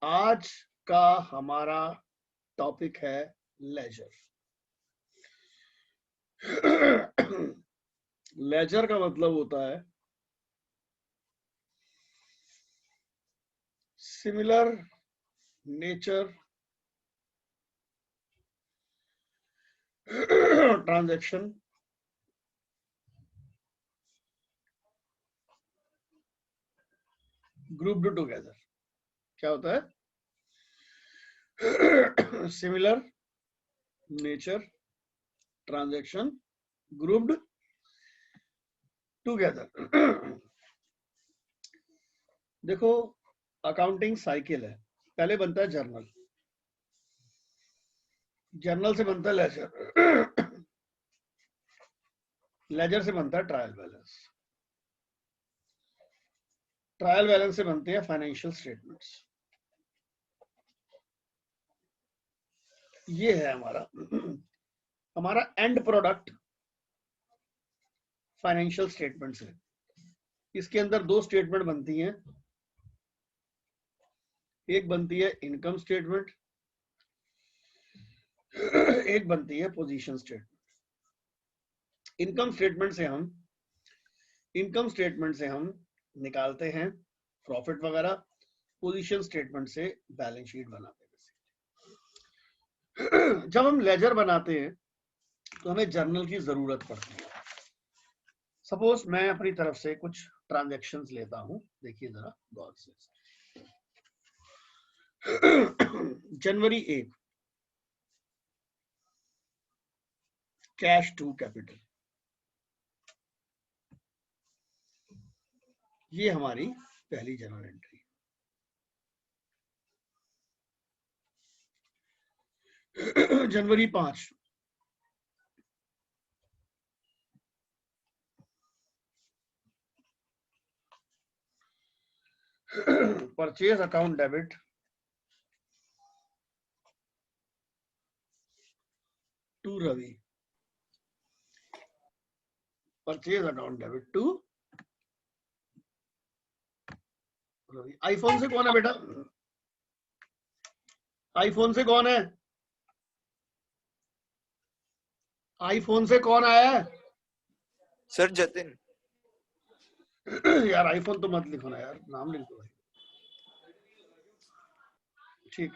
आज का हमारा टॉपिक है लेजर। लेजर का मतलब होता है similar nature transaction grouped together. क्या होता है? Similar nature transaction grouped together. देखो, अकाउंटिंग साइकिल है। पहले बनता है जर्नल, जर्नल से बनता है लेजर, लेजर से बनता है ट्रायल बैलेंस, ट्रायल बैलेंस से बनते हैं फाइनेंशियल स्टेटमेंट्स। ये है हमारा एंड प्रोडक्ट फाइनेंशियल स्टेटमेंट्स है। इसके अंदर दो स्टेटमेंट बनती हैं, एक बनती है इनकम स्टेटमेंट, एक बनती है पोजीशन स्टेटमेंट। इनकम स्टेटमेंट से हम निकालते हैं प्रॉफिट वगैरह, पोजीशन स्टेटमेंट से बैलेंस शीट बनाते हैं। जब हम लेजर बनाते हैं तो हमें जर्नल की जरूरत पड़ती है। सपोज मैं अपनी तरफ से कुछ ट्रांजैक्शंस लेता हूं, देखिए जरा गौर से। जनवरी 1 कैश टू कैपिटल, ये हमारी पहली journal entry. January 5 purchase account debit to Ravi, purchase account debit to Ravi. IPhone से कौन है बेटा? आईफोन से कौन है? आईफोन से कौन आया है? सर जतिन। यार आईफोन तो मत लिखो ना यार, नाम लिख दो भाई। ठीक।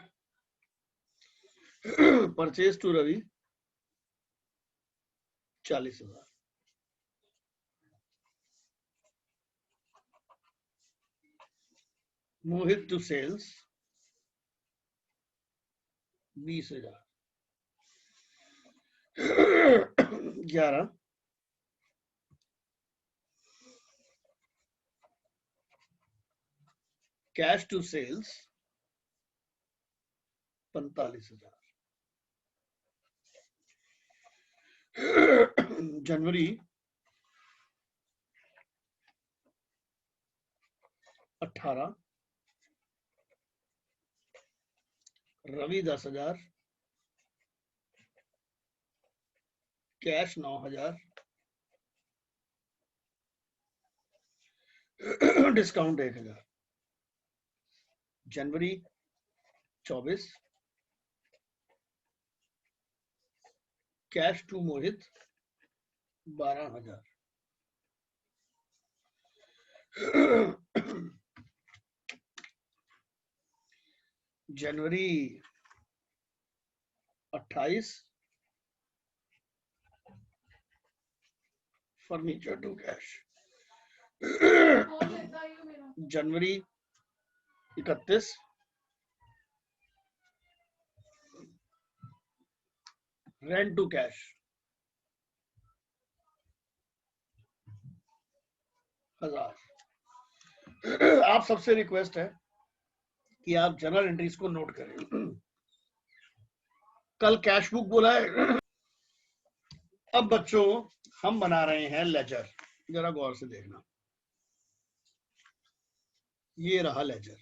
Purchase to Ravi 40,000, Mohit to sales 20,000, 11 cash to sales 45,000, January 18 Ravi 10,000, cash 9,000, discount 1,000, January 24 cash to Mohit 12,000, January 28 furniture to cash, January 31 rent to cash 1,000। आप सबसे रिक्वेस्ट है कि आप जर्नल एंट्रीज को नोट करें। कल कैश बुक बोला है, अब बच्चों हम बना रहे हैं लेजर। जरा गौर से देखना, ये रहा लेजर।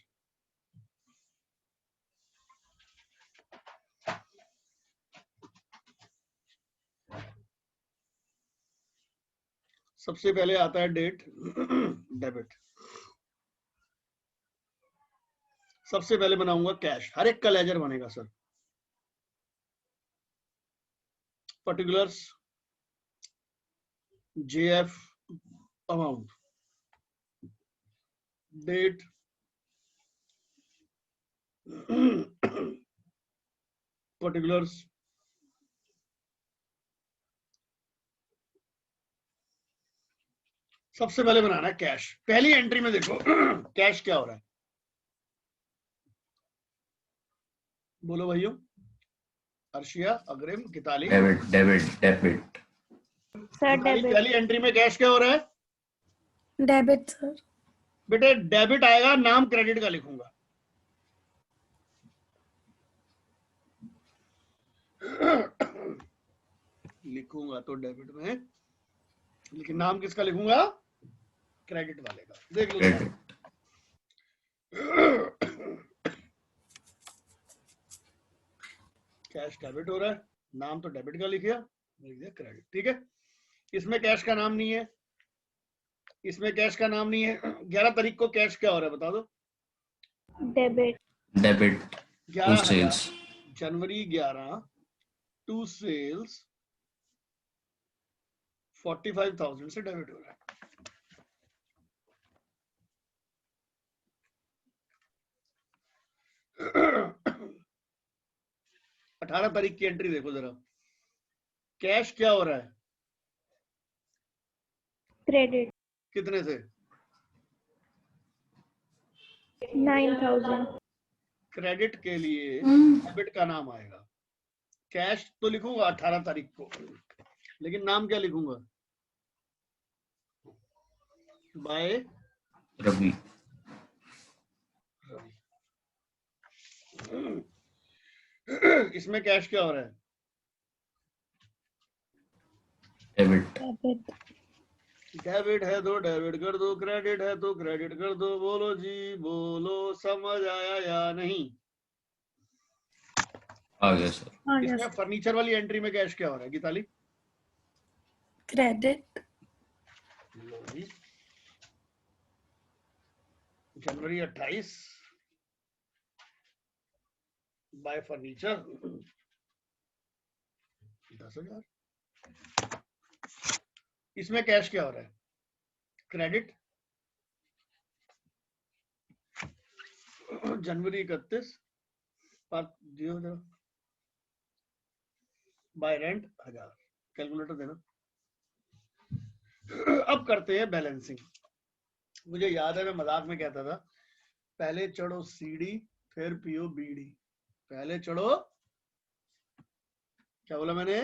सबसे पहले आता है डेट, डेबिट। सबसे पहले बनाऊंगा कैश, हर एक का लेजर बनेगा sir. Particulars, JF amount, date, particulars, सबसे पहले बनाना है कैश। पहली एंट्री में देखो कैश क्या हो रहा है, बोलो भाइयों। Arshiya, Agrim, Gitali. Debit debit debit sir Gitali, debit. पहली एंट्री में कैश क्या हो रहा है डेबिट सर। बेटे? डेबिट आएगा, नाम क्रेडिट का लिखूंगा। लिखूंगा तो डेबिट में, लेकिन नाम किसका लिखूंगा? क्रेडिट वाले का। देख लो डेबिट कैश डेबिट हो रहा है, नाम तो डेबिट का लिख दिया क्रेडिट। ठीक है, इसमें कैश का नाम नहीं है, इसमें कैश का नाम नहीं है। 11 तारीख को कैश क्या हो रहा है बता दो? Debit. Debit to 11 sales January 11 to sales 45,000 से डेबिट हो रहा है। अठारह तारीख की एंट्री देखो जरा, कैश क्या हो रहा है? क्रेडिट। कितने से? 9,000। क्रेडिट के लिए डेबिट का नाम आएगा। कैश तो लिखूंगा 18 तारीख को, लेकिन नाम क्या लिखूंगा? बाय रवि इसमें कैश क्या हो रहा है? Debit debit. डेबिट है तो डेबिट कर दो, क्रेडिट है तो क्रेडिट कर दो। बोलो जी बोलो, समझ आया या नहीं? आ गया सर। इसमें फर्नीचर वाली एंट्री में कैश क्या हो रहा है गीताली? क्रेडिट। जनवरी 28 बाय फर्नीचर 10,000। इसमें कैश क्या हो रहा है? क्रेडिट। जनवरी 31 बाय रेंट 1000। कैलकुलेटर देना। अब करते हैं बैलेंसिंग। मुझे याद है मैं मजाक में कहता था, पहले चढ़ो सीडी फिर पियो बीड़ी। पहले चढ़ो, क्या बोला मैंने?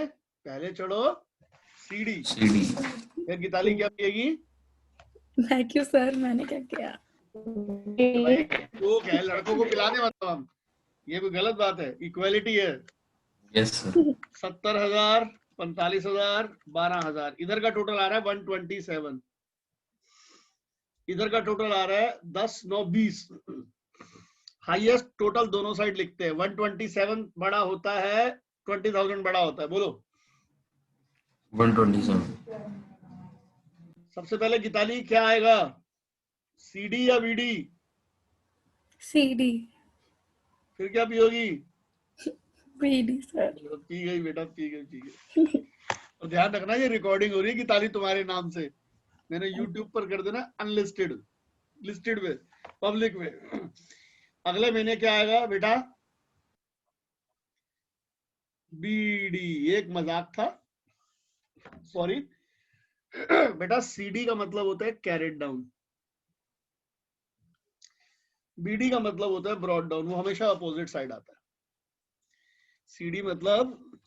पहले चढ़ो सीडी सीडी फिर गीताली क्या पिएगी? थैंक यू सर, मैंने क्या किया? भाई वो क्या है, लड़कों को पिलाने मतलब हम, ये कोई गलत बात है? इक्वालिटी है। Yes sir. 70,000, 45,000, 12,000। इधर का टोटल आ रहा है 127। इधर का टोटल आ रहा है 10, 9, 20। हाईएस्ट टोटल दोनों साइड लिखते हैं। 127 बड़ा होता है, 20,000 बड़ा होता है। बोलो 127। सबसे पहले गीताली क्या आएगा, सीडी या बीडी? सीडी। फिर क्या पियोगी? BD sir. पी गई बेटा, पी गई। और ध्यान रखना ये रिकॉर्डिंग हो रही है गीताली तुम्हारे नाम से। मैंने यूट्यूब पर कर देना अनलिस्टेड, लिस्टेड में, पब्लिक में। अगले महीने क्या आएगा बेटा? बीडी। एक मजाक था, सॉरी बेटा। सीडी का मतलब होता है कैरेट डाउन, बीडी का मतलब होता है ब्रॉड डाउन। वो हमेशा अपोजिट साइड आता है। सीडी मतलब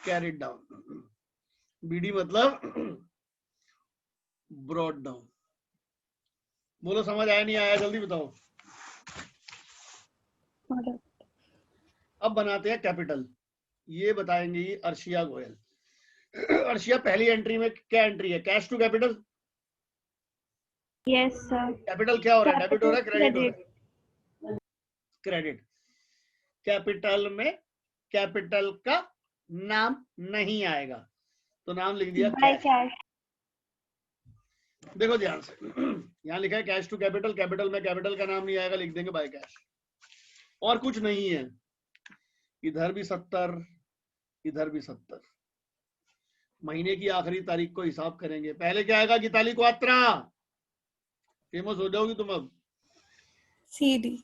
कैरेट डाउन, बीडी मतलब ब्रॉड डाउन। बोलो समझ आया नहीं आया? जल्दी बताओ। अब बनाते हैं कैपिटल। ये बताएंगे अर्शिया गोयल। अर्शिया पहली एंट्री में क्या एंट्री है? Cash to capital. Yes sir. Capital क्या हो रहा है? डेबिट हो रहा है, क्रेडिट हो रहा क्रेडिट। है? क्रेडिट। कैपिटल में कैपिटल का नाम नहीं आएगा, तो नाम लिख दिया बाय कैश। कैश। देखो ध्यान से, यहाँ लिखा है कैश टू कैपिटल, कैपिटल में कैपिटल का नाम नहीं आएगा, लिख देंगे बाय कैश, और कुछ नहीं है। इधर भी 70, इधर भी 70। महीने की आखिरी तारीख को हिसाब करेंगे। पहले क्या आएगा गीताली को आत्रा, फेमस हो जाओगी तुम अब। CD,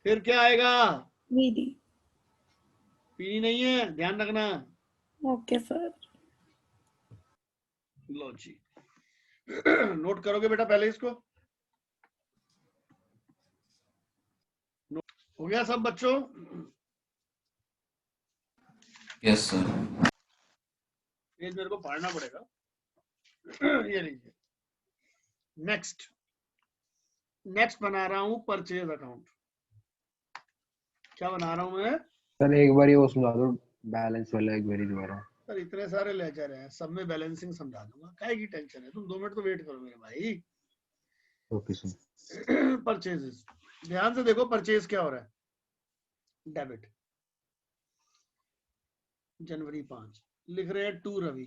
फिर क्या आएगा, VD. पीनी नहीं है, ध्यान रखना। Okay, sir. लो जी, नोट करोगे बेटा पहले इसको। हो गया सब बच्चों? Yes sir. ये मेरे को पढ़ना पड़ेगा। ये लीजिए, नेक्स्ट बना रहा हूं परचेज अकाउंट। क्या बना रहा हूं मैं? सर एक बार वो समझा दो बैलेंस वाला, एक बार दोबारा। सर इतने सारे लेक्चर हैं, सब में बैलेंसिंग समझा दूंगा, काहे की टेंशन है, तुम 2 मिनट तो वेट करो मेरे भाई। Okay sir. परचेजेस, ध्यान से देखो परचेज क्या हो रहा है। डेबिट जनवरी 5, लिख रहे हैं टू रवि।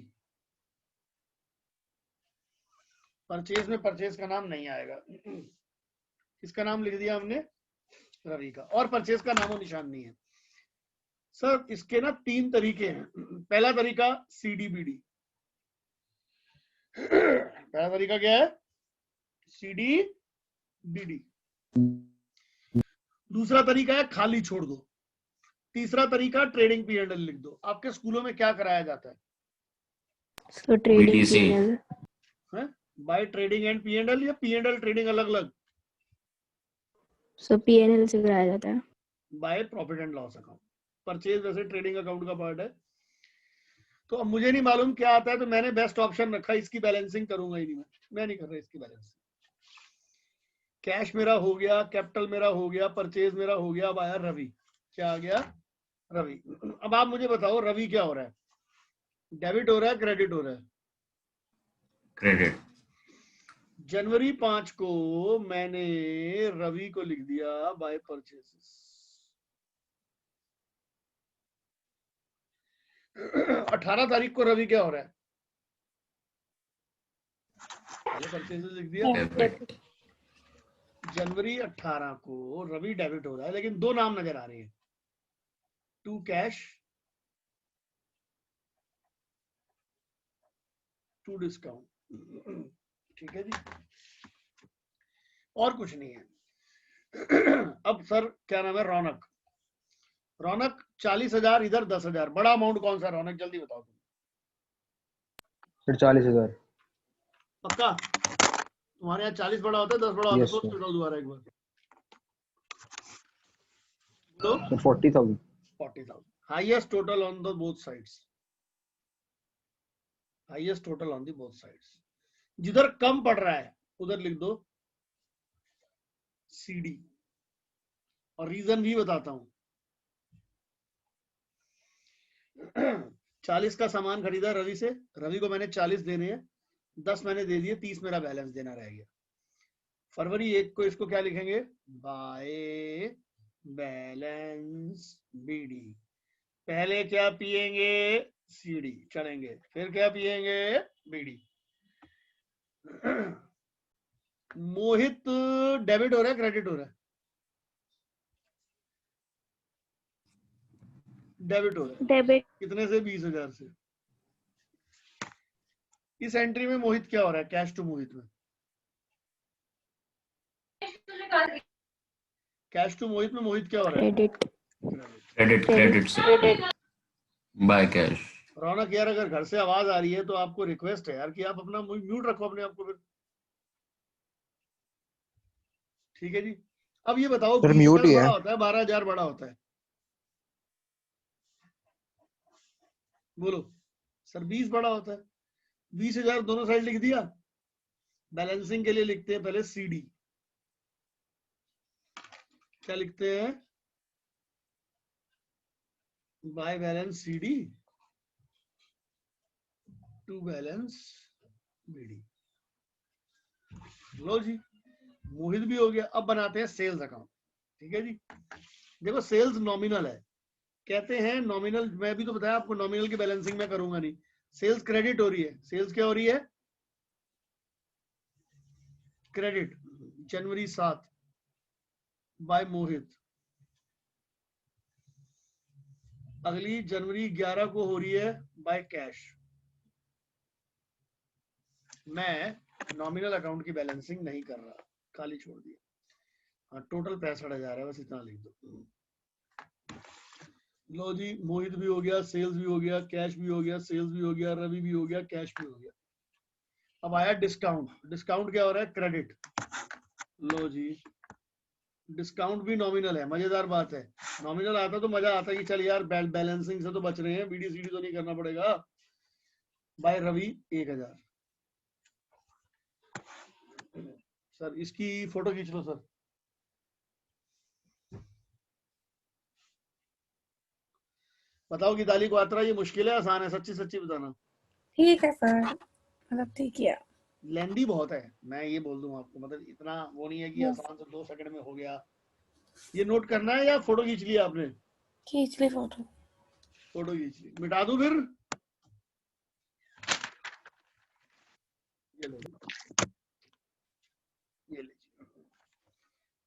परचेज में परचेज का नाम नहीं आएगा, किसका नाम लिख दिया हमने? रवि का, और परचेज का नामो निशान नहीं है। सर इसके ना 3 तरीके हैं। पहला तरीका CDBD, पहला तरीका क्या है? CDBD। दूसरा तरीका है खाली छोड़ दो। तीसरा तरीका ट्रेडिंग P&L लिख दो। आपके स्कूलों में क्या कराया जाता है? So trading BDC. P&L. By trading and P&L, या P&L ट्रेडिंग अलग अलग? So P&L से कराया जाता है। By profit and loss account. Purchase वैसे ट्रेडिंग अकाउंट का पार्ट है। तो अब मुझे नहीं मालूम क्या आता है, तो मैंने बेस्ट ऑप्शन रखा, इसकी बैलेंसिंग करूंगा ही नहीं मैं नहीं कर रहा इसकी बैलेंसिंग। कैश मेरा हो गया, कैपिटल मेरा हो गया, परचेज मेरा हो गया। अब आया रवि, क्या आ गया? रवि। अब आप मुझे बताओ रवि क्या हो रहा है? डेबिट हो रहा है, क्रेडिट हो रहा है? क्रेडिट। जनवरी 5 को मैंने रवि को लिख दिया बाय परचेजेस। 18 तारीख को रवि क्या हो रहा है? पहले परचेजेस लिख दिया। डेबिट। जनवरी 18 को रवि डेबिट हो रहा है, लेकिन 2 नाम नजर आ रहे हैं, टू कैश, टू डिस्काउंट। ठीक है जी, और कुछ नहीं है। अब सर क्या नाम है? रौनक। रौनक 40,000, इधर 10,000। बड़ा अमाउंट कौन सा रौनक, जल्दी बताओ तुम। सर 40,000। पक्का? तुम्हारे यहाँ 40 बड़ा होता है, 10 बड़ा होता है? Yes, सोच sir. के बताओ दोबारा एक बार। बोलो। Sir 40,000। 40,000 highest total on the both sides, highest total on the both sides. जिधर कम पड़ रहा है उधर लिख दो CD, और रीजन भी बताता हूं। 40 का सामान खरीदा रवि से, रवि को मैंने 40 देने हैं, 10 मैंने दे दिए, 30 मेरा बैलेंस देना रह गया। फरवरी 1 को इसको क्या लिखेंगे? By balance BD। पहले क्या पिएंगे? CD चढ़ेंगे, फिर क्या पिएंगे? BD। मोहित डेबिट हो रहा है, क्रेडिट हो रहा है? डेबिट हो रहा है। Debit. कितने से? 20,000 से। इस एंट्री में मोहित क्या हो रहा है? कैश टू मोहित में, कैश टू मोहित में मोहित क्या हो रहा है? Credit. Credit. Credit sir. By cash. Raunak यार, अगर घर से आवाज आ रही है तो आपको रिक्वेस्ट है यार कि आप अपना म्यूट रखो अपने आप को फिर। ठीक है जी। अब ये बताओ, सर 20,000 म्यूट ही बड़ा है। होता है, 12,000 बड़ा होता है? बोलो सर। 20 बड़ा होता है। 20,000 दोनों साइड लिख दिया। बैलेंसिंग के लिए लिखते हैं पहले CD। क्या लिखते हैं? By balance CD to balance BD। लो जी, मोहित भी हो गया। अब बनाते हैं सेल्स अकाउंट। ठीक है जी। देखो सेल्स नॉमिनल है, कहते हैं नॉमिनल, मैं भी तो बताया आपको नॉमिनल की बैलेंसिंग में करूंगा नहीं। सेल्स क्रेडिट हो रही है, सेल्स क्या हो रही है? क्रेडिट जनवरी 7 बाय मोहित। अगली जनवरी 11 को हो रही है बाय कैश। मैं नॉमिनल अकाउंट की बैलेंसिंग नहीं कर रहा, खाली छोड़ दिया। हाँ, टोटल 65,000 है, बस इतना लिख दो। लो जी, मोहित भी हो गया, सेल्स भी हो गया, कैश भी हो गया, सेल्स भी हो गया, रवि भी हो गया, कैश भी हो गया। अब आया डिस्काउंट। डिस्काउंट क्या हो रहा है? क्रेडिट। लो जी, डिस्काउंट भी नॉमिनल है। मजेदार बात है, नॉमिनल आता तो मजा आता कि चल यार बैलेंसिंग से तो बच रहे हैं, बीडीसीडी तो नहीं करना पड़ेगा। बाय रवि 1000। सर इसकी फोटो खींच लो सर। बताओ कि दाली को आतरा ये मुश्किल है आसान है? सच्ची सच्ची बताना। ठीक है सर, मतलब ठीक किया। लेंदी बहुत है, मैं ये बोल दूं आपको, मतलब इतना वो नहीं है कि Yes. आसान से 2 सेकंड में हो गया। ये नोट करना है या फोटो खींच लिया आपने? खींच ली फोटो। फोटो खींच ली, मिटा दूं फिर? ये लो, ये लीजिए।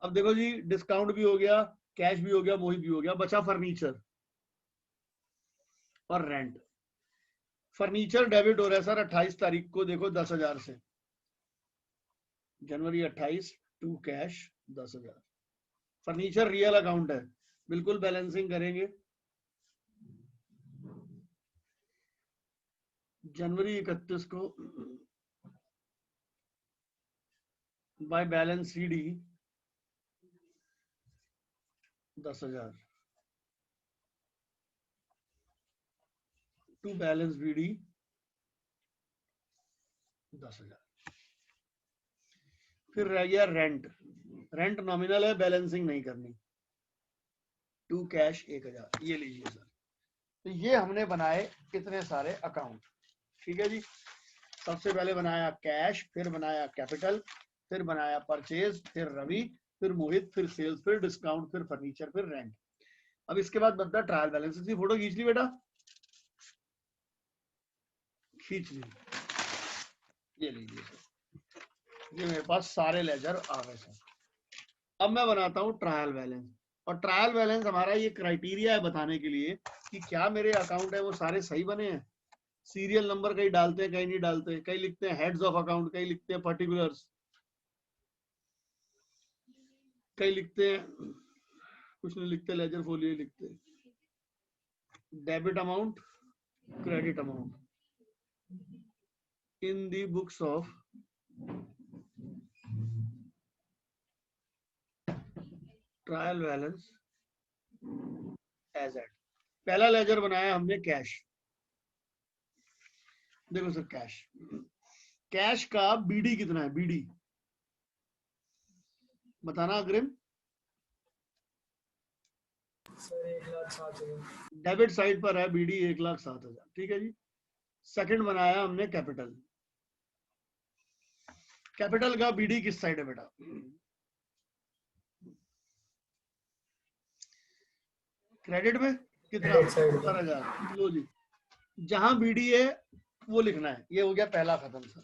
अब देखो जी, डिस्काउंट भी हो गया, कैश भी हो गया, मोहित भी हो गया, बचा फर्नीचर और रेंट। फर्नीचर डेबिट हो रहा है सर 28 तारीख को, देखो 10,000 से। January 28 to cash 10,000। Furniture real account है, बिल्कुल बैलेंसिंग करेंगे। जनवरी 31 को by balance CD 10,000 to balance BD 10,000। फिर रह गया रेंट। रेंट नॉमिनल है, बैलेंसिंग नहीं करनी। To cash 1,000। ये लीजिए सर। तो ये हमने बनाए कितने सारे अकाउंट। ठीक है जी, सबसे पहले बनाया कैश, फिर बनाया कैपिटल, फिर बनाया परचेज, फिर रवि, फिर मोहित, फिर सेल्स, फिर डिस्काउंट, फिर फर्नीचर, फिर रेंट। अब इसके बाद बनता है ट्रायल बैलेंस। इसकी फोटो खींच ली बेटा? खींच ली। ये लीजिए सर, ये मेरे पास सारे लेजर आ गए सर। अब मैं बनाता हूँ ट्रायल बैलेंस। और ट्रायल बैलेंस हमारा ये क्राइटेरिया है बताने के लिए कि क्या मेरे अकाउंट है वो सारे सही बने हैं। सीरियल नंबर कहीं डालते हैं, कहीं नहीं डालते, कहीं लिखते हैं हेड्स ऑफ अकाउंट, कहीं लिखते हैं पर्टिकुलर्स, कहीं लिखते हैं कुछ नहीं लिखते, लेजर फोलियो लिखते हैं। Debit amount, credit amount in the books of trial balance as at. पहला लेजर बनाया हमने कैश। देखो सर, कैश, कैश का बीडी कितना है? बीडी बताना अग्रिम। डेबिट साइड पर है बीडी 1,07,000। ठीक है जी। सेकंड बनाया हमने कैपिटल। कैपिटल का बीडी किस साइड है बेटा? क्रेडिट में कितना? 70,000। लो जी, जहां बीडी है वो लिखना है। ये हो गया पहला खत्म सर।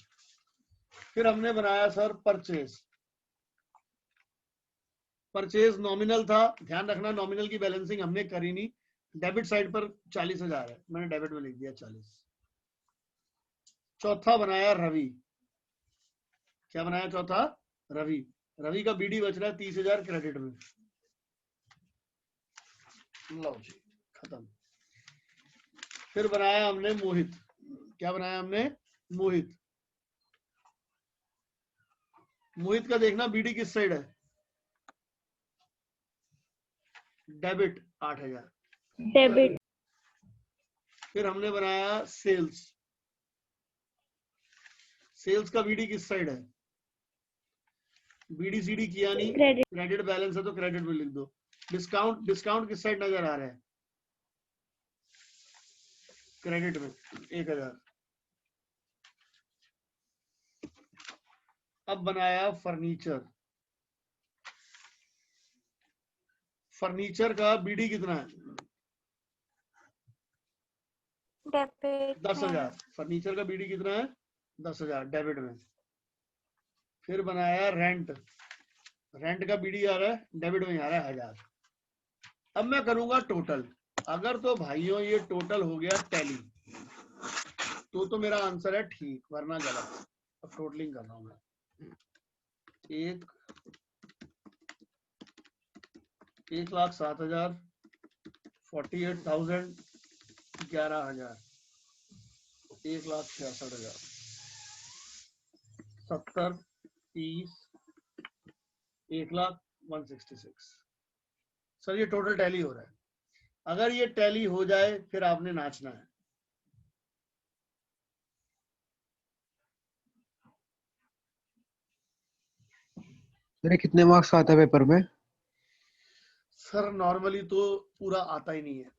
फिर हमने बनाया सर परचेज। परचेज नॉमिनल था, ध्यान रखना नॉमिनल की बैलेंसिंग हमने करी नहीं। डेबिट साइड पर 40,000 है, मैंने डेबिट में लिख दिया 40। चौथा बनाया रवि। क्या बनाया चौथा? रवि। रवि का बीडी बच रहा है 30,000 क्रेडिट में। लो जी, खत्म। फिर बनाया हमने मोहित। क्या बनाया हमने? मोहित। मोहित का देखना बीडी किस साइड है? डेबिट 8,000। डेबिट। फिर हमने बनाया सेल्स। सेल्स का बीडी किस साइड है? बीडी सीडी किया नहीं, क्रेडिट। क्रेडिट बैलेंस है तो क्रेडिट में लिख दो। डिस्काउंट, डिस्काउंट किस साइड नजर आ रहा है? क्रेडिट में 1,000। अब बनाया फर्नीचर। फर्नीचर का बीडी कितना है? डेबिट 10,000। फर्नीचर का बीडी कितना है? 10,000 डेबिट में। फिर बनाया रेंट, रेंट का बीडी आ रहा है, डेबिट में आ रहा है 1000। अब मैं करूंगा टोटल। अगर तो भाइयों ये टोटल हो गया टैली, तो मेरा आंसर है ठीक, वरना गलत। अब टोटलिंग कर रहा हूं मैं। 1,07,000, 48,000, 11,000, 1,66,000, 70, 30, 1,01,66। सर ये टोटल टैली हो रहा है। अगर ये टैली हो जाए फिर आपने नाचना है। सर ये कितने मार्क्स का आता है पेपर में? सर नॉर्मली तो पूरा आता ही नहीं है,